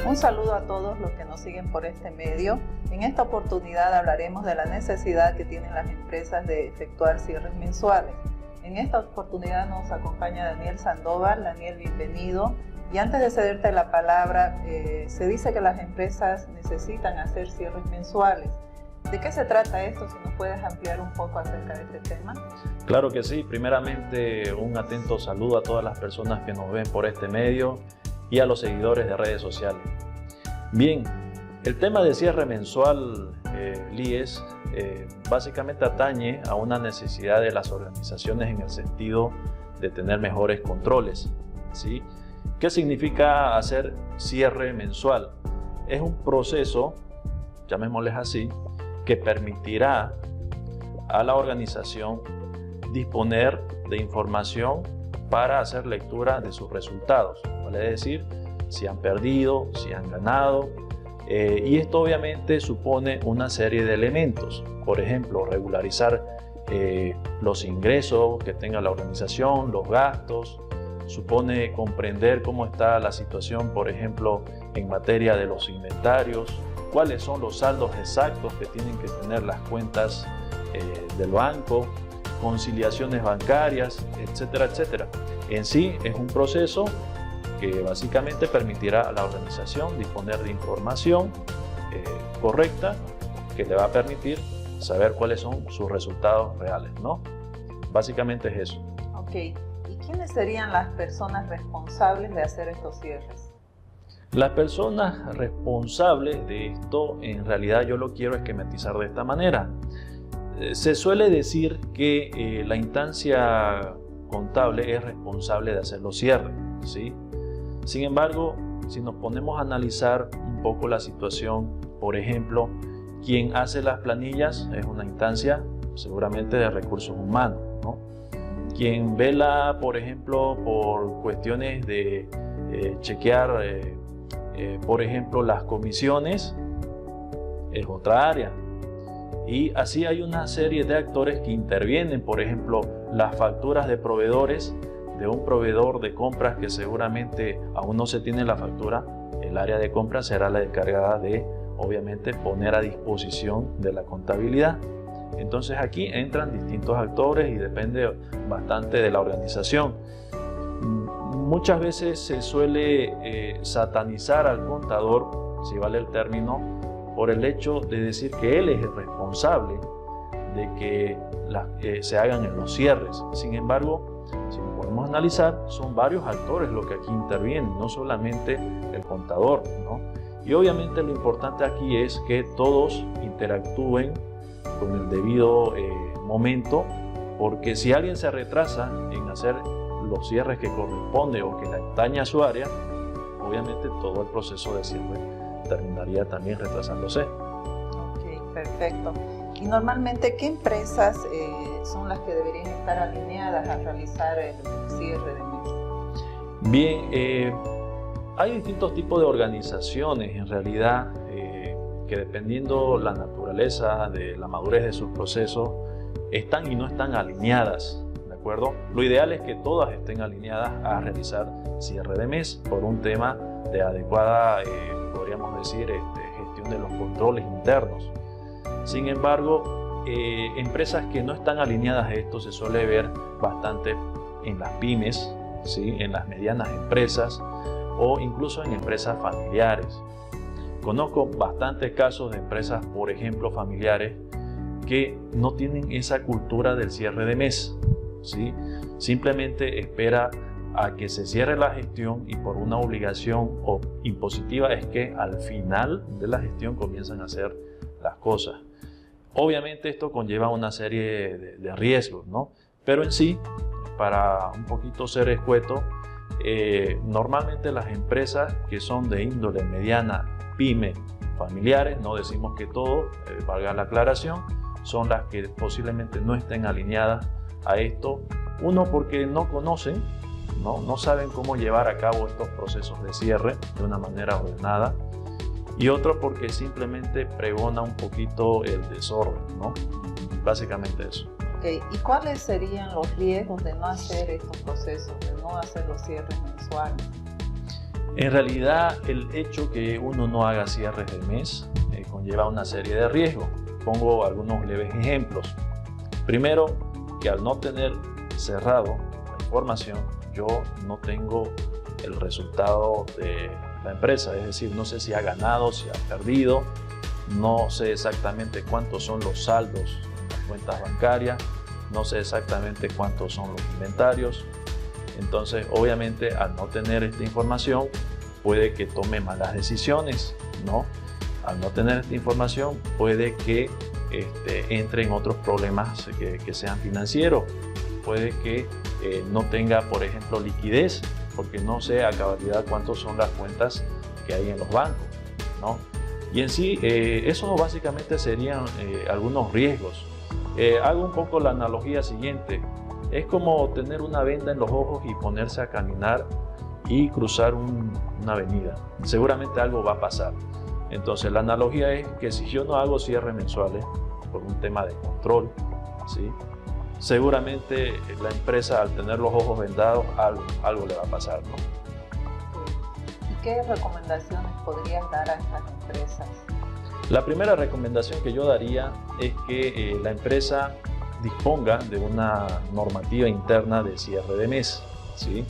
Un saludo a todos los que nos siguen por este medio. En esta oportunidad hablaremos de la necesidad que tienen las empresas de efectuar cierres mensuales. En esta oportunidad nos acompaña Daniel Sandoval. Daniel, bienvenido. Y antes de cederte la palabra, se dice que las empresas necesitan hacer cierres mensuales. ¿De qué se trata esto? Si nos puedes ampliar un poco acerca de este tema. Claro que sí. Primeramente, un atento saludo a todas las personas que nos ven por este medio y a los seguidores de redes sociales. Bien, el tema de cierre mensual, Lies, básicamente atañe a una necesidad de las organizaciones en el sentido de tener mejores controles, ¿sí? ¿Qué significa hacer cierre mensual? Es un proceso, llamémosles así, que permitirá a la organización disponer de información para hacer lectura de sus resultados, vale decir, si han perdido, si han ganado, y esto obviamente supone una serie de elementos. Por ejemplo, regularizar los ingresos que tenga la organización, los gastos, supone comprender cómo está la situación, por ejemplo, en materia de los inventarios, cuáles son los saldos exactos que tienen que tener las cuentas del banco, conciliaciones bancarias, etcétera, etcétera. En sí es un proceso que básicamente permitirá a la organización disponer de información correcta que le va a permitir saber cuáles son sus resultados reales, ¿no? Básicamente es eso. Ok. ¿Y quiénes serían las personas responsables de hacer estos cierres? Las personas responsables de esto, en realidad yo lo quiero esquematizar de esta manera. Se suele decir que la instancia contable es responsable de hacer los cierres, ¿sí? Sin embargo, si nos ponemos a analizar un poco la situación, por ejemplo, quien hace las planillas es una instancia seguramente de recursos humanos, ¿no? Quien vela, por ejemplo, por cuestiones de chequear, por ejemplo, las comisiones, es otra área. Y así hay una serie de actores que intervienen, por ejemplo, las facturas de proveedores, de un proveedor de compras que seguramente aún no se tiene la factura, el área de compras será la encargada de, obviamente, poner a disposición de la contabilidad. Entonces aquí entran distintos actores y depende bastante de la organización. Muchas veces se suele satanizar al contador, si vale el término, por el hecho de decir que él es el responsable de que se hagan los cierres. Sin embargo, si nos podemos analizar, son varios actores los que aquí intervienen, no solamente el contador, ¿no? Y obviamente lo importante aquí es que todos interactúen con el debido momento, porque si alguien se retrasa en hacer los cierres que corresponde o que le atañe a su área, obviamente todo el proceso de cierre terminaría también retrasándose. Ok, perfecto. Y normalmente, ¿qué empresas son las que deberían estar alineadas a realizar el cierre de mes? Bien, hay distintos tipos de organizaciones en realidad que dependiendo la naturaleza de la madurez de sus procesos están y no están alineadas, ¿de acuerdo? Lo ideal es que todas estén alineadas a realizar cierre de mes por un tema de adecuada, podríamos decir, gestión de los controles internos. Sin embargo, empresas que no están alineadas a esto se suele ver bastante en las pymes, ¿sí? En las medianas empresas o incluso en empresas familiares. Conozco bastantes casos de empresas, por ejemplo, familiares, que no tienen esa cultura del cierre de mes, ¿sí? Simplemente espera a que se cierre la gestión y por una obligación impositiva es que al final de la gestión comienzan a hacer las cosas. Obviamente esto conlleva una serie de riesgos, ¿no? Pero en sí, para un poquito ser escueto, normalmente las empresas que son de índole mediana, pyme, familiares, no decimos que todo, valga la aclaración, son las que posiblemente no estén alineadas a esto. Uno, porque no conocen, no saben cómo llevar a cabo estos procesos de cierre de una manera ordenada. Y otro, porque simplemente pregona un poquito el desorden, ¿no? Básicamente eso. Ok, ¿y cuáles serían los riesgos de no hacer estos procesos, de no hacer los cierres mensuales? En realidad, el hecho que uno no haga cierres de mes conlleva una serie de riesgos. Pongo algunos leves ejemplos. Primero, que al no tener cerrado la información, yo no tengo el resultado de la empresa, es decir, no sé si ha ganado, si ha perdido, no sé exactamente cuántos son los saldos en las cuentas bancarias, no sé exactamente cuántos son los inventarios. Entonces, obviamente, al no tener esta información, puede que tome malas decisiones, ¿no? Al no tener esta información, puede que entre en otros problemas que sean financieros. Puede que no tenga, por ejemplo, liquidez, porque no sé a cabalidad cuántas son las cuentas que hay en los bancos, ¿no? Y en sí, eso básicamente serían algunos riesgos. Hago un poco la analogía siguiente. Es como tener una venda en los ojos y ponerse a caminar y cruzar una avenida. Seguramente algo va a pasar. Entonces, la analogía es que si yo no hago cierres mensuales por un tema de control, ¿sí? Seguramente la empresa, al tener los ojos vendados, algo le va a pasar, ¿no? ¿Y qué recomendaciones podrías dar a estas empresas? La primera recomendación que yo daría es que la empresa disponga de una normativa interna de cierre de mes, ¿sí?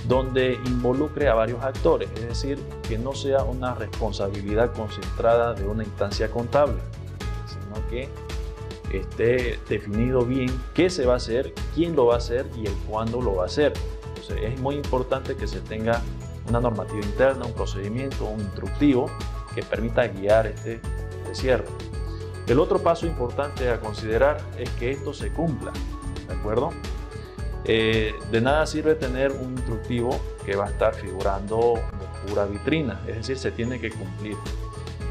Donde involucre a varios actores, es decir, que no sea una responsabilidad concentrada de una instancia contable, sino que esté definido bien qué se va a hacer, quién lo va a hacer y el cuándo lo va a hacer. Entonces, es muy importante que se tenga una normativa interna, un procedimiento, un instructivo que permita guiar este cierre. El otro paso importante a considerar es que esto se cumpla, ¿de acuerdo? De nada sirve tener un instructivo que va a estar figurando de pura vitrina, es decir, se tiene que cumplir.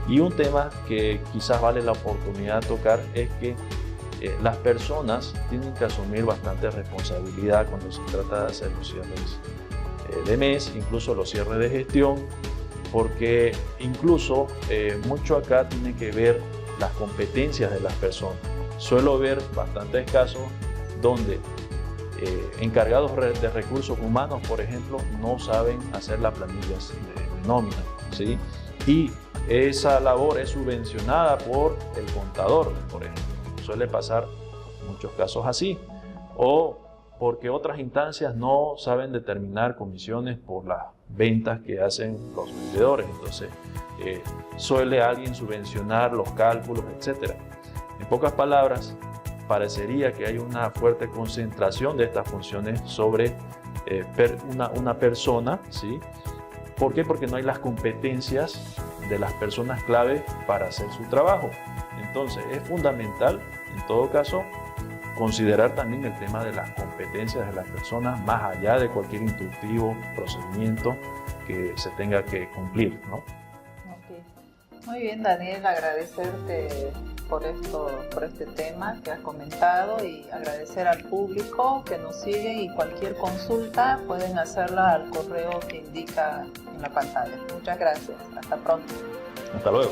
Y un tema que quizás vale la oportunidad de tocar es que las personas tienen que asumir bastante responsabilidad cuando se trata de hacer los cierres de mes, incluso los cierres de gestión, porque incluso mucho acá tiene que ver las competencias de las personas. Suelo ver bastantes casos donde encargados de recursos humanos, por ejemplo, no saben hacer las planillas de nómina, ¿sí? Y esa labor es subvencionada por el contador, por ejemplo. Suele pasar muchos casos así. O porque otras instancias no saben determinar comisiones por las ventas que hacen los vendedores. Entonces, suele alguien subvencionar los cálculos, etc. En pocas palabras, parecería que hay una fuerte concentración de estas funciones sobre una persona, ¿sí? ¿Por qué? Porque no hay las competencias de las personas clave para hacer su trabajo. Entonces, es fundamental, en todo caso, considerar también el tema de las competencias de las personas más allá de cualquier instructivo, procedimiento que se tenga que cumplir, ¿no? Okay. Muy bien, Daniel, agradecerte por este tema que has comentado y agradecer al público que nos sigue, y cualquier consulta pueden hacerla al correo que indica en la pantalla. Muchas gracias. Hasta pronto. Hasta luego.